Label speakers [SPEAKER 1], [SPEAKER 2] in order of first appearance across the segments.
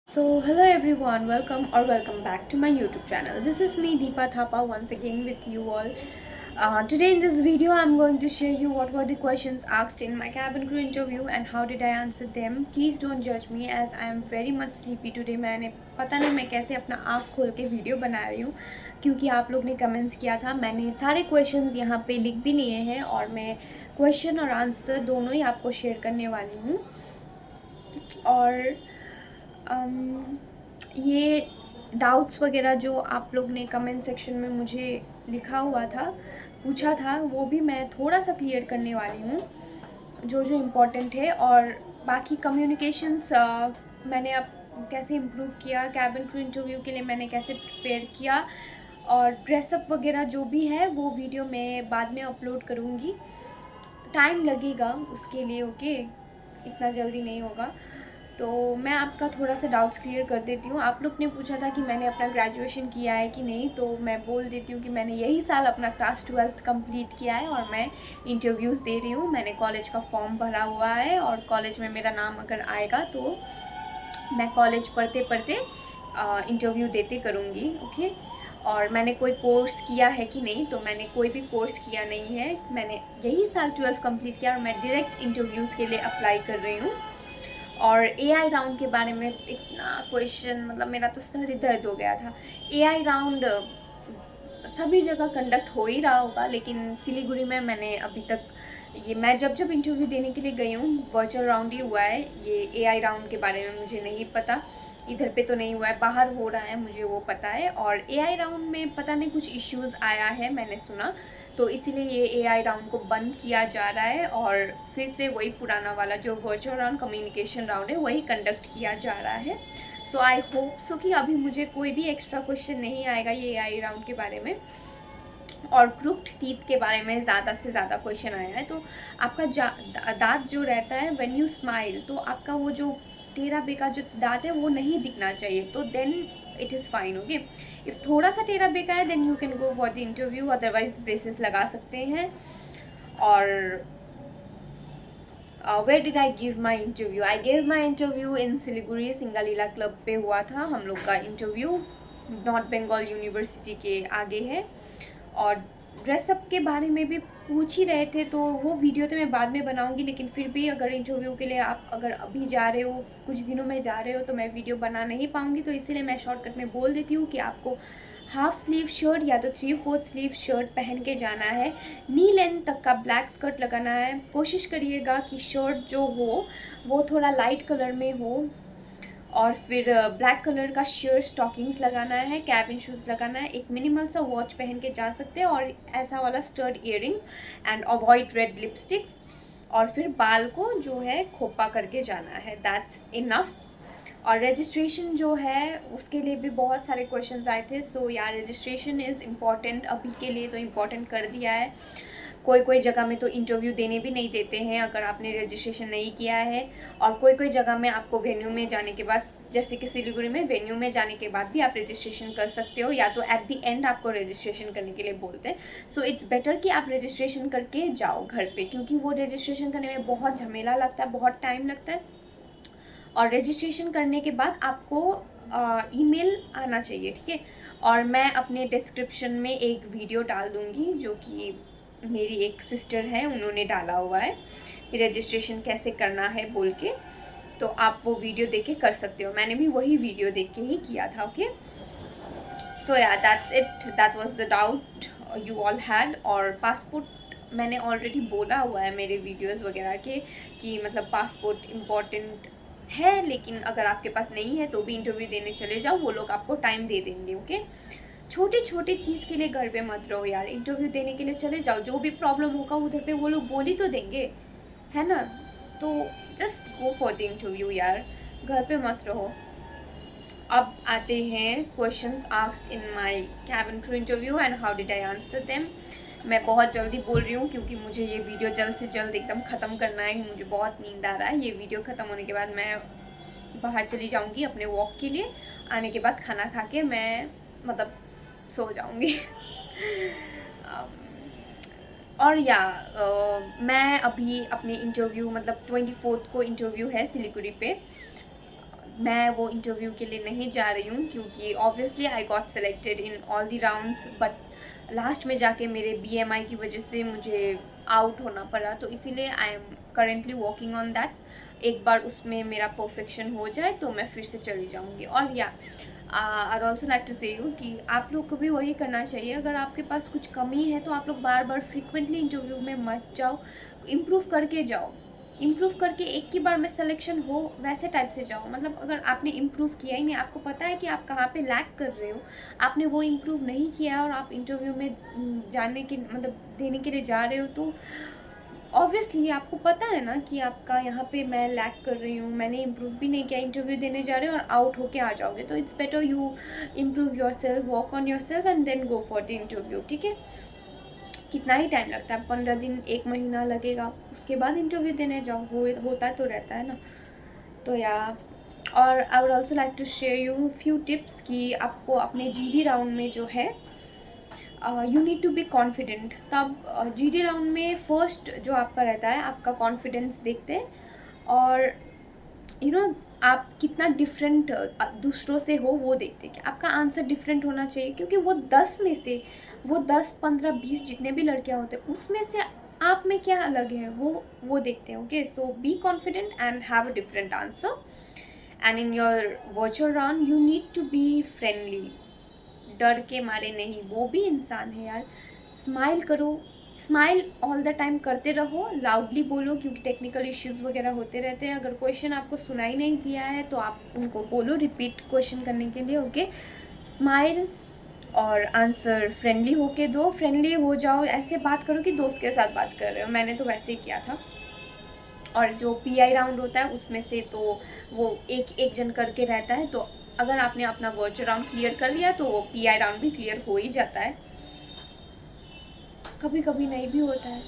[SPEAKER 1] So hello everyone, welcome back to my YouTube channel. This is me Deepa Thapa once again with you all. Today in this video I'm going to share you what were the questions asked in my cabin crew interview and how did I answer them. Please don't judge me as I am very much sleepy today. मैंने पता नहीं मैं कैसे अपना आँख खोल के video बना रही हूँ क्योंकि आप लोग ने कमेंट्स किया था. मैंने सारे क्वेश्चंस यहाँ पे लिख भी लिए हैं और मैं क्वेश्चन और आंसर दोनों ही आपको शेयर करने वाली हूँ. और ये डाउट्स वगैरह जो आप लोग ने कमेंट सेक्शन में मुझे लिखा हुआ था, पूछा था, वो भी मैं थोड़ा सा क्लियर करने वाली हूँ जो जो इम्पोर्टेंट है. और बाकी कम्युनिकेशंस मैंने अब कैसे इम्प्रूव किया, कैबिन क्रू इंटरव्यू के लिए मैंने कैसे प्रिपेयर किया और ड्रेसअप वगैरह जो भी है वो वीडियो मैं बाद में अपलोड करूँगी. टाइम लगेगा उसके लिए, ओके, इतना जल्दी नहीं होगा. तो मैं आपका थोड़ा सा डाउट्स क्लियर कर देती हूँ. आप लोग ने पूछा था कि मैंने अपना ग्रेजुएशन किया है कि नहीं, तो मैं बोल देती हूँ कि मैंने यही साल अपना क्लास 12th कंप्लीट किया है और मैं इंटरव्यूज़ दे रही हूँ. मैंने कॉलेज का फॉर्म भरा हुआ है और कॉलेज में मेरा नाम अगर आएगा तो मैं कॉलेज पढ़ते पढ़ते इंटरव्यू देते करूँगी, ओके. और मैंने कोई कोर्स किया है कि नहीं, तो मैंने कोई भी कोर्स किया नहीं है. मैंने यही साल 12th कंप्लीट किया और मैं डायरेक्ट इंटरव्यूज़ के लिए अप्लाई कर रही हूँ. और एआई राउंड के बारे में इतना क्वेश्चन, मतलब मेरा तो सर ही दर्द हो गया था. एआई राउंड सभी जगह कंडक्ट हो ही रहा होगा, लेकिन सिलीगुड़ी में मैंने अभी तक मैं जब जब इंटरव्यू देने के लिए गई हूँ वर्चुअल राउंड ही हुआ है. ये एआई राउंड के बारे में मुझे नहीं पता, इधर पे तो नहीं हुआ है, बाहर हो रहा है, मुझे वो पता है. और एआई राउंड में पता नहीं कुछ इश्यूज़ आया है मैंने सुना, तो इसीलिए ये एआई राउंड को बंद किया जा रहा है और फिर से वही पुराना वाला जो वर्चुअल राउंड कम्युनिकेशन राउंड है वही कंडक्ट किया जा रहा है. सो आई होप सो कि अभी मुझे कोई भी एक्स्ट्रा क्वेश्चन नहीं आएगा ये एआई राउंड के बारे में. और क्रुक्ड टीथ के बारे में ज़्यादा से ज़्यादा क्वेश्चन आया है. तो आपका दांत जो रहता है व्हेन यू स्माइल, तो आपका वो जो टेढ़ा बेका जो दांत है वो नहीं दिखना चाहिए, तो then it is fine, okay. If थोड़ा सा टेढ़ा बेका है then you can go for the interview, otherwise braces लगा सकते हैं. और where did I give my interview? I gave my interview in Siliguri, Singalila club पे हुआ था हम लोग का इंटरव्यू. नॉर्थ बंगाल यूनिवर्सिटी के आगे है. और ड्रेसअप के बारे में भी पूछ ही रहे थे, तो वो वीडियो तो मैं बाद में बनाऊंगी, लेकिन फिर भी अगर इंटरव्यू के लिए आप अगर अभी जा रहे हो, कुछ दिनों में जा रहे हो, तो मैं वीडियो बना नहीं पाऊंगी. तो इसीलिए मैं शॉर्टकट में बोल देती हूँ कि आपको हाफ स्लीव शर्ट या तो 3/4 स्लीव शर्ट पहन के जाना है. नी लेंथ तक का ब्लैक स्कर्ट लगाना है. कोशिश करिएगा कि शर्ट जो हो वो थोड़ा लाइट कलर में हो. और फिर ब्लैक कलर का शर्ट, स्टॉकिंग्स लगाना है, कैबिन शूज़ लगाना है, एक मिनिमल सा वॉच पहन के जा सकते हैं और ऐसा वाला stud earrings and avoid red lipsticks. और फिर बाल को जो है खोपा करके जाना है. That's enough. और रजिस्ट्रेशन जो है उसके लिए भी बहुत सारे क्वेश्चंस आए थे. सो यार, रजिस्ट्रेशन इज़ इम्पॉर्टेंट. अभी के लिए तो इम्पॉर्टेंट कर दिया है. कोई कोई जगह में तो इंटरव्यू देने भी नहीं देते हैं अगर आपने रजिस्ट्रेशन नहीं किया है. और कोई कोई जगह में आपको वेन्यू में जाने के बाद, जैसे कि सिलीगुड़ी में वेन्यू में जाने के बाद भी आप रजिस्ट्रेशन कर सकते हो, या तो एट द एंड आपको रजिस्ट्रेशन करने के लिए बोलते हैं. सो इट्स बेटर कि आप रजिस्ट्रेशन करके जाओ घर पे, क्योंकि वो रजिस्ट्रेशन करने में बहुत झमेला लगता है, बहुत टाइम लगता है. और रजिस्ट्रेशन करने के बाद आपको ईमेल आना चाहिए, ठीक है. और मैं अपने डिस्क्रिप्शन में एक वीडियो डाल दूँगी जो कि मेरी एक सिस्टर है, उन्होंने डाला हुआ है रजिस्ट्रेशन कैसे करना है बोल के. तो आप वो वीडियो देख के कर सकते हो. मैंने भी वही वीडियो देख के ही किया था, ओके. सो या that's it. That was the doubt you all had. और पासपोर्ट मैंने ऑलरेडी बोला हुआ है मेरे वीडियोस वगैरह के कि मतलब पासपोर्ट इम्पॉर्टेंट है, लेकिन अगर आपके पास नहीं है तो भी इंटरव्यू देने चले जाओ, वो लोग आपको टाइम दे देंगे, ओके. छोटे छोटे चीज़ के लिए घर पे मत रहो यार. इंटरव्यू देने के लिए चले जाओ, जो भी प्रॉब्लम होगा उधर पे वो लोग बोल ही तो देंगे, है ना. तो just go for the interview यार, घर पे मत रहो. अब आते हैं questions asked in my cabin crew interview and how did I answer them. मैं बहुत जल्दी बोल रही हूँ क्योंकि मुझे ये वीडियो जल्द से जल्द एकदम ख़त्म करना है. मुझे बहुत नींद आ रहा है. ये वीडियो ख़त्म होने के बाद मैं बाहर चली जाऊँगी अपने वॉक के लिए. आने के बाद खाना खा के मैं मतलब सो जाऊँगी. और या मैं अभी अपने इंटरव्यू मतलब 24th को इंटरव्यू है सिलीगुड़ी पे. मैं वो इंटरव्यू के लिए नहीं जा रही हूँ, क्योंकि obviously I got selected in all the rounds, but last में जाके मेरे BMI की वजह से मुझे आउट होना पड़ा। तो इसीलिए I am currently working on that. एक बार उसमें मेरा परफेक्शन हो जाए तो मैं फिर से चली जाऊँगी। और या आई ऑल्सो लाइक टू से यू कि आप लोग को भी वही करना चाहिए। अगर आपके पास कुछ कमी है तो आप लोग बार बार फ्रिक्वेंटली इंटरव्यू में मत जाओ, इम्प्रूव करके जाओ। इम्प्रूव करके एक ही बार में सिलेक्शन हो वैसे टाइप से जाओ। मतलब अगर आपने इम्प्रूव किया ही नहीं, आपको पता है कि आप कहाँ पे लैक कर रहे हो, आपने वो इम्प्रूव नहीं किया और आप इंटरव्यू में जाने के मतलब देने के लिए जा रहे हो, तो ऑब्वियसली आपको पता है ना कि आपका यहाँ पे मैं लैक कर रही हूँ, मैंने इम्प्रूव भी नहीं किया, इंटरव्यू देने जा रहे हो और आउट होके आ जाओगे। तो it's better you improve yourself, work on yourself and then go for the interview. ठीक है, कितना ही टाइम लगता है, 15 दिन 1 महीना लगेगा, उसके बाद इंटरव्यू देने जाओ, होता तो रहता है ना। तो या और I would also like to share you few tips कि आपको अपने GD राउंड में जो है you need to be confident. तब GD राउंड में फर्स्ट जो आपका रहता है, आपका कॉन्फिडेंस देखते हैं और आप कितना डिफरेंट दूसरों से हो वो देखते हैं कि आपका आंसर डिफरेंट होना चाहिए, क्योंकि वो 10 में से वो 10, 15, 20 जितने भी लड़कियां होते हैं उसमें से आप में क्या अलग है वो देखते हैं। Okay, so be confident and have a different answer. And in your virtual round you need to be friendly, डर के मारे नहीं, वो भी इंसान है यार। स्माइल करो, स्माइल ऑल द टाइम करते रहो, लाउडली बोलो, क्योंकि टेक्निकल इश्यूज़ वगैरह होते रहते हैं। अगर क्वेश्चन आपको सुनाई नहीं दिया है तो आप उनको बोलो रिपीट क्वेश्चन करने के लिए। ओके, स्माइल और आंसर फ्रेंडली होके दो, फ्रेंडली हो जाओ, ऐसे बात करो कि दोस्त के साथ बात कर रहे हो। मैंने तो वैसे ही किया था। और जो PI राउंड होता है उसमें से तो वो एक एक जन करके रहता है, तो अगर आपने अपना वर्चुअल राउंड क्लियर कर लिया तो वो PI राउंड भी क्लियर हो ही जाता है। कभी कभी नहीं भी होता है,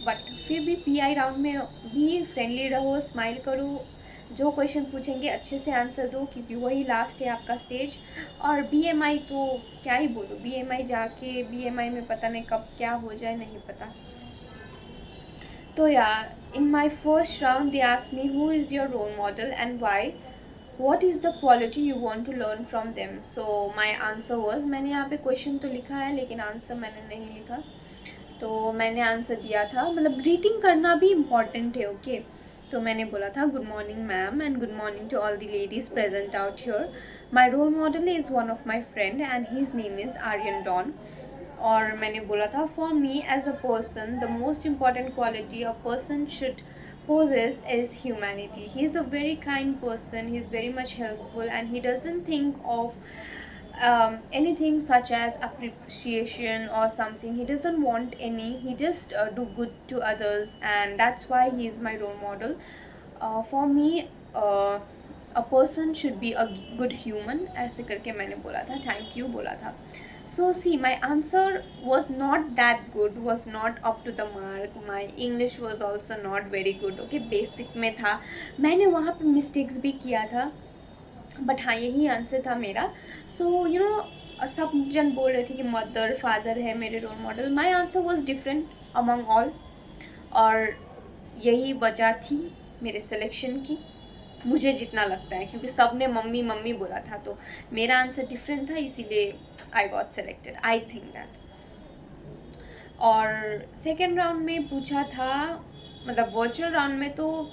[SPEAKER 1] बट फिर भी PI राउंड में भी फ्रेंडली रहो, स्माइल करो, जो क्वेश्चन पूछेंगे अच्छे से आंसर दो, क्योंकि वही लास्ट है आपका स्टेज। और BMI तो क्या ही बोलो, BMI जाके BMI में पता नहीं कब क्या हो जाए, नहीं पता। तो या in my first round they asked me who is your role model and why, what is the quality you want to learn from them? So my answer was, मैंने यहाँ पे क्वेश्चन तो लिखा है लेकिन आंसर मैंने नहीं लिखा, तो मैंने आंसर दिया था, मतलब ग्रीटिंग करना भी इम्पॉर्टेंट है। ओके, तो मैंने बोला था good morning ma'am and good morning to all the ladies present out here. My role model is one of my friend and his name is Aryan Don. और मैंने बोला था for me as a person the most important quality a person should possess is humanity. He is a very kind person, he is very much helpful, and he doesn't think of anything such as appreciation or something. He doesn't want any, he just do good to others, and that's why he is my role model. For me a person should be a good human, ऐसे करके मैंने बोला था, thank you बोला था। So see, my answer was not that good, was not up to the mark. My English was also not very good. Okay, basic में था, मैंने वहाँ पे मिस्टेक्स भी किया था, बट हाँ यही आंसर था मेरा। सो सब जन बोल रहे थे कि मदर फादर है मेरे role model. My answer was different among all, और यही वजह थी मेरे सिलेक्शन की, मुझे जितना लगता है, क्योंकि सब ने मम्मी मम्मी बोला था, तो मेरा आंसर डिफरेंट था, इसीलिए I got selected, I think that. और सेकेंड राउंड में पूछा था, मतलब वर्चुअल राउंड में तो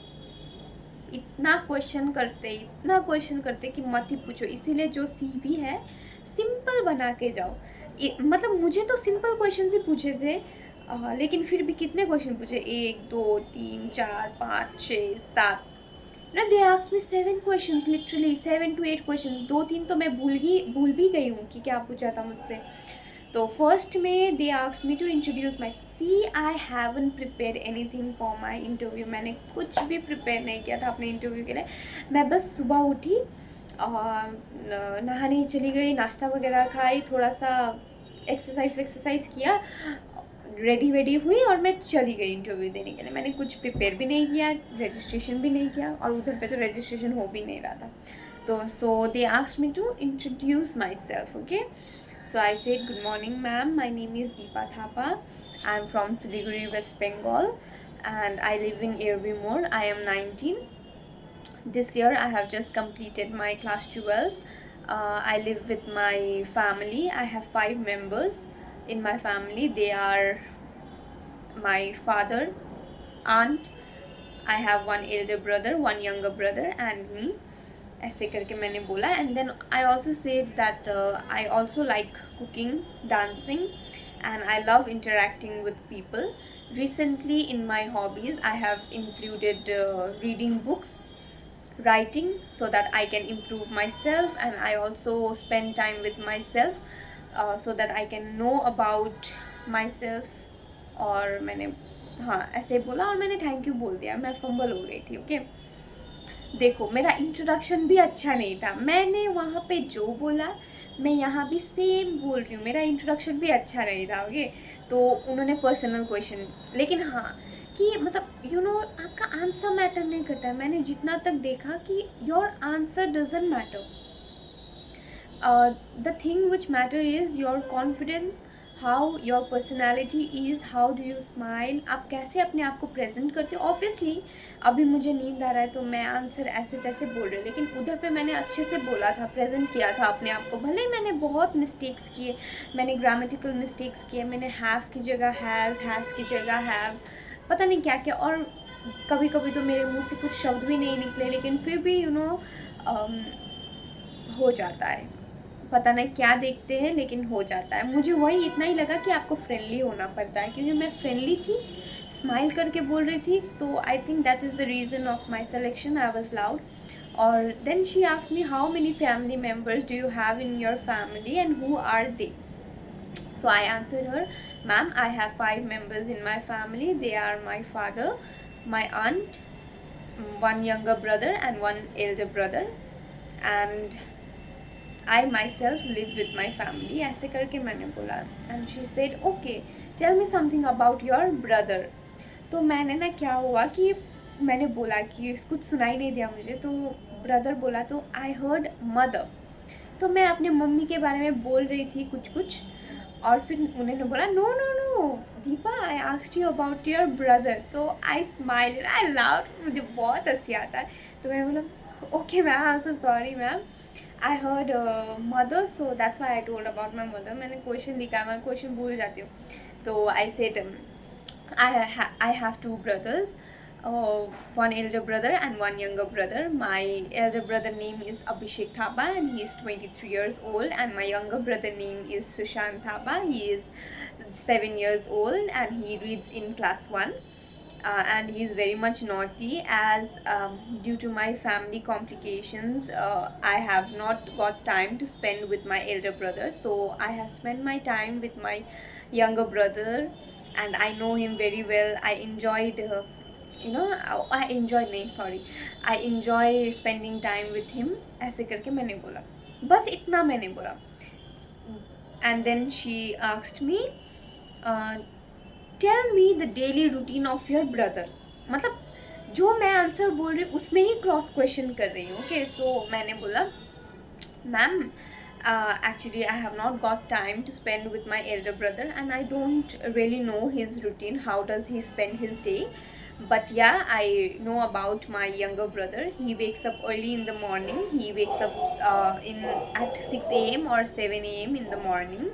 [SPEAKER 1] इतना क्वेश्चन करते कि मत ही पूछो, इसीलिए जो CV है सिंपल बना के जाओ। मतलब मुझे तो सिंपल क्वेश्चन ही पूछे थे, लेकिन फिर भी कितने क्वेश्चन पूछे, 1 2 3 4 5 6 7 ना, दे asked me 7 questions, literally 7 to 8 questions. 2-3 तो मैं भूल भी गई हूँ कि क्या पूछा था मुझसे। तो फर्स्ट में they asked me to introduce my, see I haven't prepare anything for my interview. मैंने कुछ भी प्रिपेयर नहीं किया था अपने इंटरव्यू के लिए। मैं बस सुबह उठी, नहाने चली गई, नाश्ता वगैरह खाई, थोड़ा सा एक्सरसाइज किया, रेडी हुई और मैं चली गई इंटरव्यू देने के लिए। मैंने कुछ प्रिपेयर भी नहीं किया, रजिस्ट्रेशन भी नहीं किया, और उधर पे तो रजिस्ट्रेशन हो भी नहीं रहा था। तो so they asked me to introduce myself. Okay, so I said good morning ma'am, my name is Deepa Thapa, I am from Siliguri West Bengal and I live in Airview More, I am 19। This year I have just completed my class 12. I live with my family. I have 5 members in my family. They are my father, aunt, I have one elder brother, one younger brother and me. ऐसे करके मैंने बोला. And then I also said that I also like cooking, dancing, and I love interacting with people. Recently in my hobbies I have included reading books, writing, so that I can improve myself, and I also spend time with myself so that I can know about myself. और मैंने हाँ ऐसे बोला और मैंने thank you बोल दिया. मैं फंबल हो गई थी. ओके देखो मेरा इंट्रोडक्शन भी अच्छा नहीं था. मैंने वहाँ पे जो बोला मैं यहाँ भी सेम बोल रही हूँ. मेरा इंट्रोडक्शन भी अच्छा नहीं था. ओके तो उन्होंने पर्सनल क्वेश्चन, लेकिन हाँ कि मतलब यू नो आपका आंसर मैटर नहीं करता है. मैंने जितना तक देखा कि your answer doesn't matter. The thing which matter is your confidence, how your personality is, how do you smile. आप कैसे अपने आप को प्रेजेंट करते हो. ऑब्वियसली अभी मुझे नींद आ रहा है तो मैं आंसर ऐसे तैसे बोल रही हूँ, लेकिन उधर पे मैंने अच्छे से बोला था, प्रेजेंट किया था अपने आप को. भले मैंने बहुत मिस्टेक्स किए, मैंने ग्रामेटिकल मिस्टेक्स किए, मैंने हैव की जगह हैज़ की जगह हैव, पता नहीं क्या क्या, और कभी कभी तो मेरे मुंह से कुछ शब्द भी नहीं निकले, लेकिन फिर भी यू नो हो जाता है. पता नहीं क्या देखते हैं लेकिन हो जाता है. मुझे वही इतना ही लगा कि आपको फ्रेंडली होना पड़ता है, क्योंकि मैं फ्रेंडली थी, स्माइल करके बोल रही थी. तो I think that is the reason of my selection. I was loud. और then she asked me how many family members do you have in your family and who are they. So I answered her, ma'am, I have 5 members in my family. They are my father, my aunt, one younger brother and one elder brother, and I myself live with my family. ऐसे करके मैंने बोला. And she said, okay, tell me something about your brother. तो मैंने ना क्या हुआ कि मैंने बोला कि कुछ सुनाई नहीं दिया मुझे, तो ब्रदर बोला तो I heard mother. तो मैं अपने मम्मी के बारे में बोल रही थी कुछ, और फिर उन्होंने बोला no no no Deepa, I asked you about your brother. तो I smile and I loud. मुझे बहुत हंसी आता है. तो मैं बोला okay ma'am, I am so sorry ma'am, I heard mother, so that's why I told about my mother. मैंने क्वेश्चन लिखा, मैं क्वेश्चन भूल जाती हूँ. तो I said I have 2 brothers, one elder brother and one younger brother. My elder brother name is Abhishek Thapa and he is 23 years old, and my younger brother name is Sushant Thapa. He is 7 years old and he reads in class 1. And he is very much naughty, as due to my family complications I have not got time to spend with my elder brother, so I have spent my time with my younger brother and I know him very well. I enjoyed I enjoy spending time with him. ऐसे करके मैंने बोला, बस इतना मैंने बोला. And then she asked me, tell me the daily routine of your brother. मतलब जो मैं आंसर बोल रही हूँ उसमें ही क्रॉस क्वेश्चन कर रही हूँ. ओके सो मैंने बोला ma'am actually I have not got time to spend with my elder brother and I don't really know his routine, how does he spend his day, but yeah, I know about my younger brother. He wakes up early in the morning. He wakes up at 6 a.m. or 7 a.m. in the morning,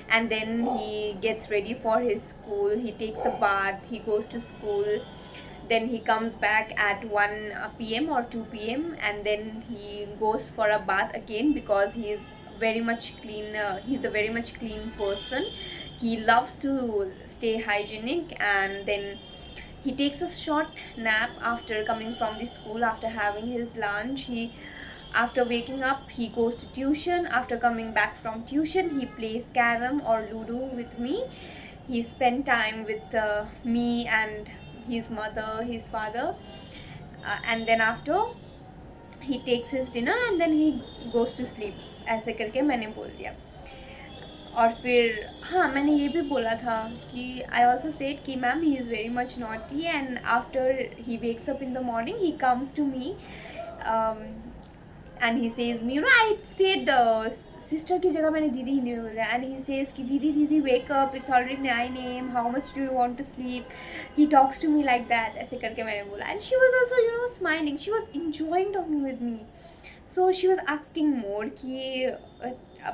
[SPEAKER 1] and then he gets ready for his school. He takes a bath, he goes to school, then he comes back at 1 p.m. or 2 p.m. and then he goes for a bath again because he is very much clean. He's a very much clean person. He loves to stay hygienic, and then he takes a short nap after coming from the school, after having his lunch. After waking up, he goes to tuition. After coming back from tuition, he plays carom or ludo with me. He spends time with me and his mother, his father, and then after he takes his dinner and then he goes to sleep. ऐसे करके मैंने बोल दिया. और फिर हाँ मैंने ये भी बोला था कि आई ऑल्सो सेड कि ma'am he is very much naughty and after he wakes up in the morning he comes to me and he says me, you know, I said sister की जगह मैंने दीदी हिंदी में बोला, एंड ही सेज कि दीदी दीदी wake up, it's already 9 AM, how much do you want to sleep, he talks to me like that, ऐसे करके मैंने बोला. And she was also smiling, she was enjoying talking with me. So she was asking more कि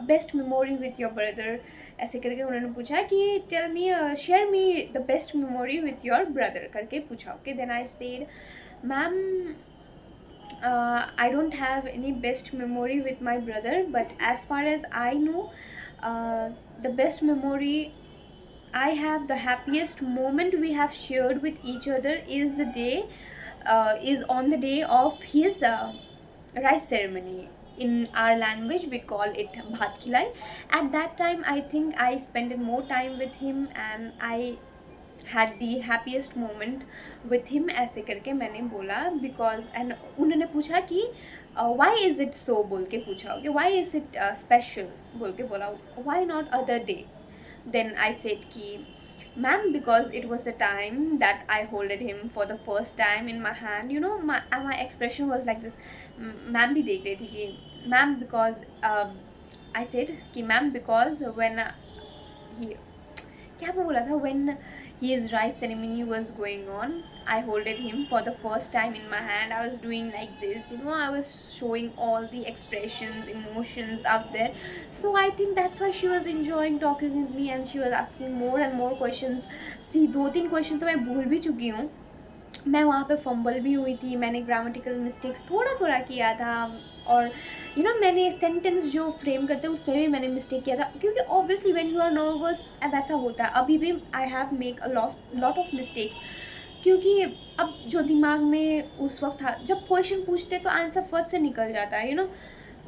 [SPEAKER 1] best memory with your brother, ऐसे करके उन्होंने पूछा कि tell me, share me the best memory with your brother करके पूछा. Okay, then I said ma'am, I don't have any best memory with my brother, but as far as I know, the best memory I have, the happiest moment we have shared with each other is the day, is on the day of his rice ceremony. In our language we call it bhat khilai. At that time I think I spent more time with him and I had the happiest moment with him, ऐसे करके मैंने बोला. Because and उन्होंने पूछा कि why is it so बोल के पूछा. Okay, why is it special बोल के बोला, why not other day. Then I said कि ma'am, because it was the time that I holded him for the first time in my hand, my expression was like this. Ma'am भी देख रही थी कि ma'am, because I said कि ma'am, because when he, क्या बोला था, when his rice ceremony was going on, I holded him for the first time in my hand. I was doing like this, I was showing all the expressions, emotions out there. So I think that's why she was enjoying talking with me and she was asking more and more questions. See, 2-3 question तो मैं भूल भी चुकी हूँ. मैं वहाँ पे fumble भी हुई थी, मैंने ग्रामेटिकल मिस्टेक्स थोड़ा किया था, और मैंने सेंटेंस जो फ्रेम करते हैं उसमें भी मैंने मिस्टेक किया था, क्योंकि obviously when you are nervous वैसा होता है. अभी भी I have make a lot of mistakes, क्योंकि अब जो दिमाग में उस वक्त था, जब क्वेश्चन पूछते तो आंसर फर्स्ट से निकल जाता है,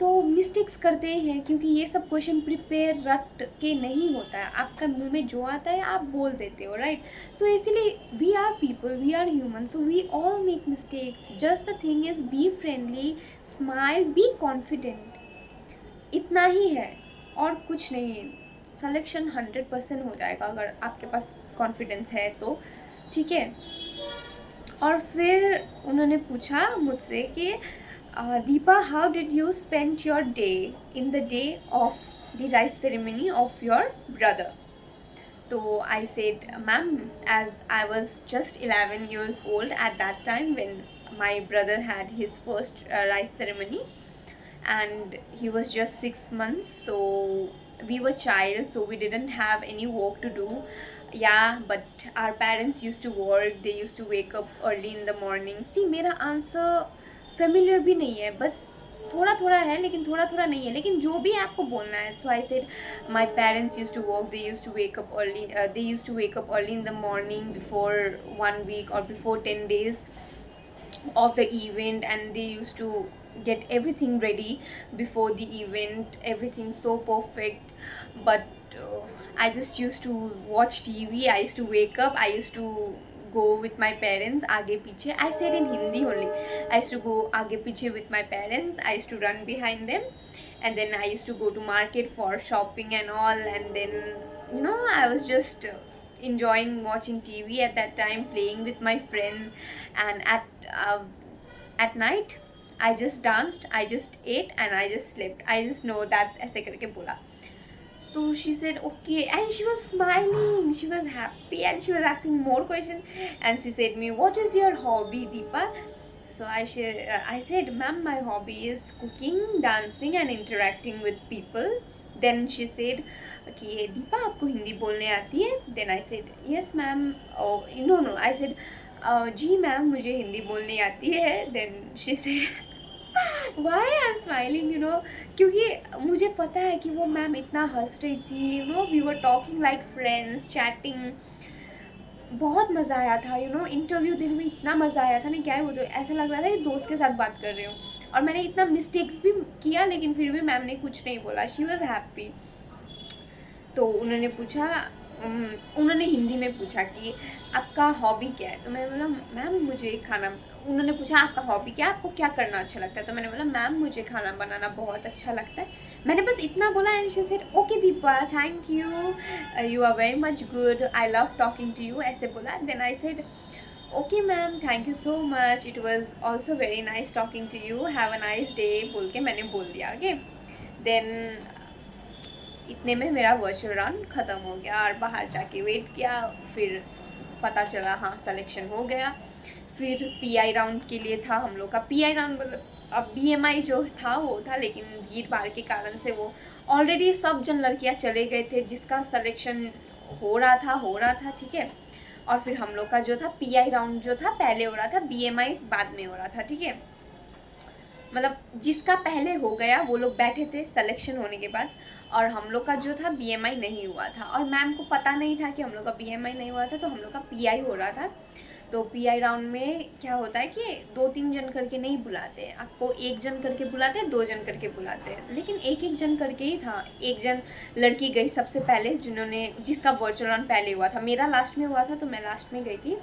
[SPEAKER 1] तो मिस्टेक्स करते हैं, क्योंकि ये सब क्वेश्चन प्रिपेयर रट के नहीं होता है, आपका मुंह में जो आता है आप बोल देते हो, राइट. सो इसीलिए we are people, we are human, so we all make mistakes. Just the thing is be friendly, smile, be confident, इतना ही है और कुछ नहीं. सिलेक्शन 100% हो जाएगा अगर आपके पास कॉन्फिडेंस है तो, ठीक है. और फिर उन्होंने पूछा मुझसे कि Deepa, how did you spend your day in the day of the rice ceremony of your brother? So I said, ma'am, as I was just 11 years old at that time when my brother had his first rice ceremony, and he was just 6 months, so we were child, so we didn't have any work to do. Yeah, but our parents used to work, they used to wake up early in the morning. See, मेरा answer familiar भी नहीं है, बस थोड़ा है, लेकिन थोड़ा नहीं है, लेकिन जो भी आपको बोलना है. So I said my parents use to work, they use to wake up early in the morning before 1 week or before 10 days of the event, and they used to get everything ready before the event, everything so perfect. But I just used to watch TV, I used to wake up, I used to go with my parents, आगे पीछे. I said in Hindi only. I used to go आगे पीछे with my parents. I used to run behind them, and then I used to go to market for shopping and all. And then I was just enjoying watching TV at that time, playing with my friends. And at night, I just danced, I just ate, and I just slept. I just know that ऐसे करके बोला. So she said okay, and she was smiling, she was happy, and she was asking more questions. And she said me, what is your hobby, Deepa? So I said, ma'am, my hobby is cooking, dancing, and interacting with people. Then she said, okay, Deepa, आपको हिंदी बोलने आती है? Then I said, yes ma'am. Oh no, I said, जी ma'am, मुझे हिंदी बोलने आती है. Then she said, Why I'm smiling, क्योंकि मुझे पता है कि वो मैम इतना हंस रही थी, we were talking like friends, chatting, बहुत मज़ा आया था, इंटरव्यू देने में इतना मज़ा आया था ना, क्या है वो, तो ऐसा लग रहा था कि दोस्त के साथ बात कर रही हूँ. और मैंने इतना मिस्टेक्स भी किया, लेकिन फिर भी मैम ने कुछ नहीं बोला, शी वॉज हैप्पी. तो उन्होंने हिंदी में पूछा कि आपका हॉबी क्या है. तो मैंने बोला, मैम मुझे खाना. उन्होंने पूछा आपका हॉबी क्या है, आपको क्या करना अच्छा लगता है. तो मैंने बोला, मैम मुझे खाना बनाना बहुत अच्छा लगता है. मैंने बस इतना बोला. And she said, okay Deepa, thank you, you are very much good, I love talking to you, ऐसे बोला. Then I said, okay ma'am, thank you so much, it was also very nice talking to you, have a nice day बोल के मैंने बोल दिया. Okay. Then इतने में मेरा वर्चुअल राउंड ख़त्म हो गया और बाहर जाके वेट किया, फिर पता चला हाँ सिलेक्शन हो गया। फिर पीआई राउंड के लिए था हम लोग का। पीआई राउंड मतलब अब बीएमआई जो था वो था, लेकिन भीड़ भाड़ के कारण से वो ऑलरेडी सब जन लड़कियां चले गए थे, जिसका सिलेक्शन हो रहा था ठीक है। और फिर हम लोग का जो था पीआई राउंड जो था पहले हो रहा था, बीएमआई बाद में हो रहा था ठीक है। मतलब जिसका पहले हो गया वो लोग बैठे थे सिलेक्शन होने के बाद, और हम लोग का जो था बीएमआई नहीं हुआ था, और मैम को पता नहीं था कि हम लोग का बीएमआई नहीं हुआ था, तो हम लोग का पीआई हो रहा था। तो पीआई राउंड में क्या होता है कि 2-3 जन करके नहीं बुलाते, आपको 1 जन करके बुलाते हैं, 2 जन करके बुलाते हैं, लेकिन 1-1 जन करके ही था। 1 जन लड़की गई सबसे पहले, जिसका वर्चुअल राउंड पहले हुआ था। मेरा लास्ट में हुआ था तो मैं लास्ट में गई थी।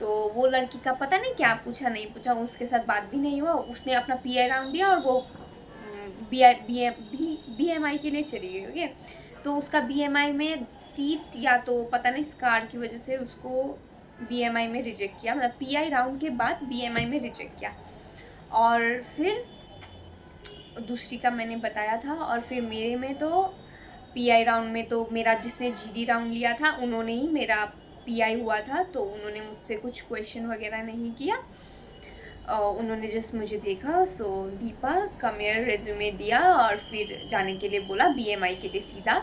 [SPEAKER 1] तो वो लड़की का पता नहीं क्या पूछा नहीं पूछा, उसके साथ बात भी नहीं हुआ, उसने अपना पीआई राउंड दिया और वो बीएमआई के लिए चली गई। ओके, तो उसका बीएमआई में तीत या तो पता नहीं स्कार की वजह से उसको बीएमआई में रिजेक्ट किया, मतलब पीआई राउंड के बाद बीएमआई में रिजेक्ट किया। और फिर दूसरी का मैंने बताया था। और फिर मेरे में तो पीआई राउंड में तो मेरा जिसने जीडी राउंड लिया था उन्होंने ही मेरा पीआई हुआ था, तो उन्होंने मुझसे कुछ क्वेश्चन वगैरह नहीं किया, उन्होंने जस्ट मुझे देखा, सो दीपा कमेयर रेज्यूमे दिया और फिर जाने के लिए बोला बीएमआई के लिए सीधा।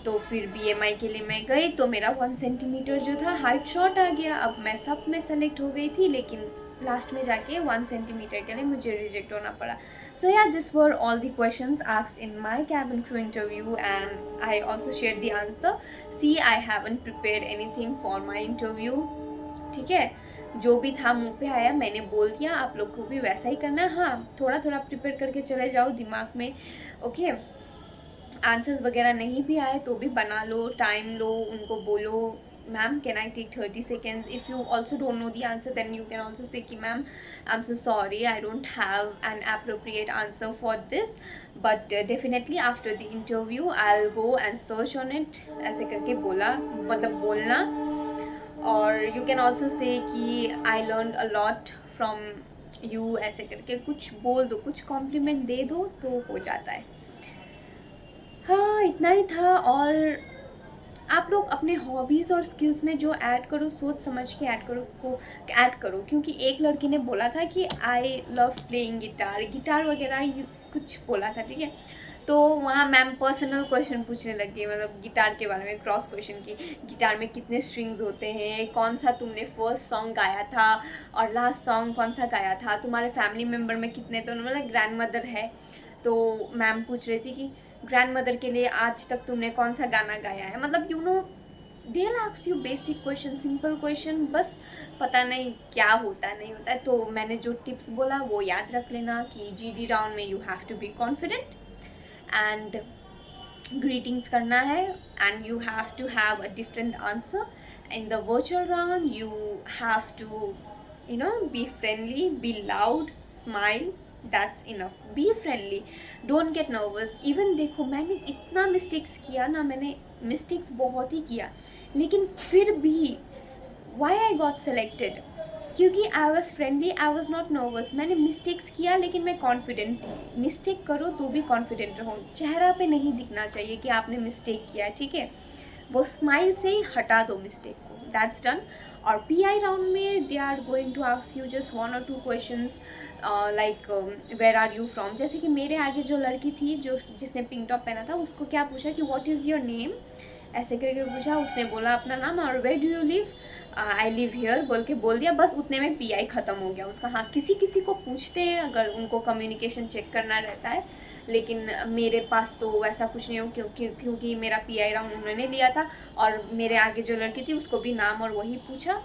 [SPEAKER 1] तो फिर बीएमआई के लिए मैं गई तो मेरा 1 सेंटीमीटर जो था हाइट शॉर्ट आ गया। अब मैं सब में सेलेक्ट हो गई थी, लेकिन लास्ट में जाके 1 सेंटीमीटर के लिए मुझे रिजेक्ट होना पड़ा। So yeah, these were all the questions asked in my cabin crew interview, and I also shared the answer. See, I haven't prepared anything for my interview. ठीक है, जो भी था मुंह पे आया मैंने बोल दिया, आप लोग को भी वैसा ही करना है। हाँ, थोड़ा थोड़ा प्रिपेयर करके चले जाओ दिमाग में। ओके, आंसर्स वगैरह नहीं भी आए तो भी बना लो, टाइम लो, उनको बोलो ma'am can I take 30 seconds. If you also don't know the answer, then you can also say कि ma'am I'm so sorry, I don't have an appropriate answer for this, but definitely after the interview I'll go and search on it. ऐसे करके बोला, मतलब बोलना। और you can also say कि I learned a lot from you, ऐसे करके कुछ बोल दो, कुछ कॉम्प्लीमेंट दे दो तो हो जाता है। हाँ, इतना ही था। और आप लोग अपने हॉबीज़ और स्किल्स में जो ऐड करो, सोच समझ के ऐड करो, क्योंकि एक लड़की ने बोला था कि आई लव प्लेइंग गिटार वगैरह कुछ बोला था ठीक है। तो वहाँ मैम पर्सनल क्वेश्चन पूछने लगी, मतलब गिटार के बारे में क्रॉस क्वेश्चन की, गिटार में कितने स्ट्रिंग्स होते हैं, कौन सा तुमने फर्स्ट सॉन्ग गाया था और लास्ट सॉन्ग कौन सा गाया था, तुम्हारे फैमिली मेम्बर में कितने, तो मतलब ग्रैंड मदर है, तो मैम पूछ रही थी कि ग्रैंड मदर के लिए आज तक तुमने कौन सा गाना गाया है। मतलब you know they ask you basic question, simple question, बस पता नहीं क्या होता है नहीं होता है। तो मैंने जो टिप्स बोला वो याद रख लेना कि जीडी राउंड में you have to be confident and greetings करना है, and you have to have a different answer. In the virtual round you have to be friendly, be loud, smile, that's enough, be friendly, don't get nervous. Even देखो मैंने इतना mistakes किया ना, मैंने mistakes बहुत ही किया, लेकिन फिर भी वाई आई गॉट सेलेक्टेड, क्योंकि I was friendly, I was not nervous. मैंने मिस्टेक्स किया लेकिन मैं कॉन्फिडेंट थी। मिस्टेक करो तो भी कॉन्फिडेंट रहो, चेहरा पे नहीं दिखना चाहिए कि आपने मिस्टेक किया है ठीक है, वो स्माइल से ही हटा दो मिस्टेक को, दैट्स डन। और पीआई राउंड में they are going to ask you just 1 or 2 questions like where are you from. जैसे कि मेरे आगे जो लड़की थी जिसने पिंक टॉप पहना था, उसको क्या पूछा कि व्हाट इज़ योर नेम, ऐसे करके पूछा, उसने बोला अपना नाम, और where do you live, I live here बोल के बोल दिया, बस उतने में पीआई ख़त्म हो गया उसका। हाँ, किसी किसी को पूछते हैं अगर उनको कम्युनिकेशन चेक करना रहता है, लेकिन मेरे पास तो वैसा कुछ नहीं हो, क्योंकि मेरा पीआई राउंड उन्होंने लिया था, और मेरे आगे जो लड़की थी उसको भी नाम और वही पूछा।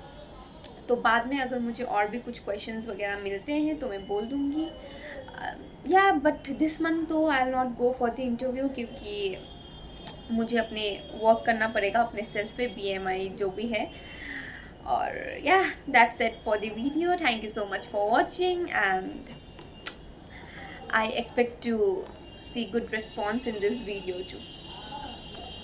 [SPEAKER 1] तो बाद में अगर मुझे और भी कुछ क्वेश्चंस वगैरह मिलते हैं तो मैं बोल दूँगी। या बट दिस मंथ तो I will not go for the interview, क्योंकि मुझे अपने वर्क करना पड़ेगा अपने सेल्फ पे, बीएमआई जो भी है। और या that's it for the video, thank you so much for watching, and I expect to see good response in this video too.